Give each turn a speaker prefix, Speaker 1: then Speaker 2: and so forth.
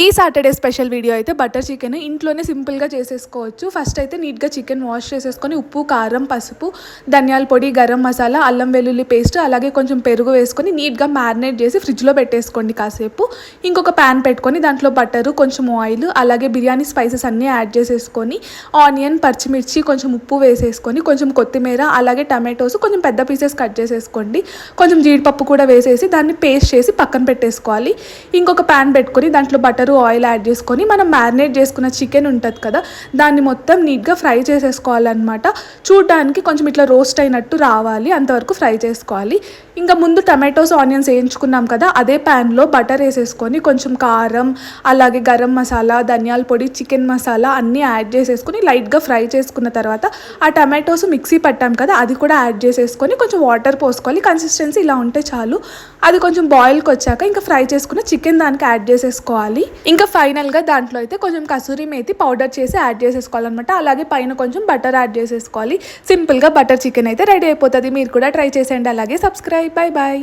Speaker 1: ఈ Saturday special video అయితే butter chicken ఇంట్లోనే సింపుల్గా చేసేసుకోవచ్చు. ఫస్ట్ అయితే నీట్గా చికెన్ వాష్ చేసేసుకొని ఉప్పు, కారం, పసుపు, ధనియాల పొడి, గరం మసాలా, అల్లం వెల్లుల్లి పేస్ట్, అలాగే కొంచెం పెరుగు వేసుకొని నీట్గా మ్యారినేట్ చేసి ఫ్రిడ్జ్లో పెట్టేసుకోండి కాసేపు. ఇంకొక ప్యాన్ పెట్టుకొని దాంట్లో బటరు, కొంచెం ఆయిల్, అలాగే బిర్యానీ స్పైసెస్ అన్నీ యాడ్ చేసేసుకొని ఆనియన్, పచ్చిమిర్చి, కొంచెం ఉప్పు వేసేసుకొని కొంచెం కొత్తిమీర, అలాగే టమాటోస్ కొంచెం పెద్ద పీసెస్ కట్ చేసేసుకోండి. కొంచెం జీడిపప్పు కూడా వేసేసి దాన్ని పేస్ట్ చేసి పక్కన పెట్టేసుకోవాలి. ఇంకొక ప్యాన్ పెట్టుకొని దాంట్లో బటరు, ఆయిల్ యాడ్ చేసుకొని మనం మ్యారినేట్ చేసుకున్న చికెన్ ఉంటుంది కదా, దాన్ని మొత్తం నీట్గా ఫ్రై చేసేసుకోవాలన్నమాట. చూడడానికి కొంచెం ఇట్లా రోస్ట్ అయినట్టు రావాలి, అంతవరకు ఫ్రై చేసుకోవాలి. ఇంకా ముందు టమాటోస్, ఆనియన్స్ వేయించుకున్నాం కదా, అదే ప్యాన్లో బటర్ వేసేసుకొని కొంచెం కారం, అలాగే గరం మసాలా, ధనియాల పొడి, చికెన్ మసాలా అన్నీ యాడ్ చేసేసుకొని లైట్గా ఫ్రై చేసుకున్న తర్వాత ఆ టమాటోస్ మిక్సీ పట్టాం కదా, అది కూడా యాడ్ చేసేసుకొని కొంచెం వాటర్ పోసుకోవాలి. కన్సిస్టెన్సీ ఇలా ఉంటే చాలు. అది కొంచెం బాయిల్కి వచ్చాక ఇంకా ఫ్రై చేసుకున్న చికెన్ దానికి యాడ్ చేసేసుకోవాలి. ఇంకా ఫైనల్గా దాంట్లో అయితే కొంచెం కసూరి మేతి పౌడర్ చేసి యాడ్ చేసేసుకోవాలన్నమాట. అలాగే పైన కొంచెం బటర్ యాడ్ చేసేసుకోవాలి. సింపుల్గా బటర్ చికెన్ అయితే రెడీ అయిపోతుంది. మీరు కూడా ట్రై చేసేయండి. అలాగే సబ్స్క్రైబ్. Bye bye.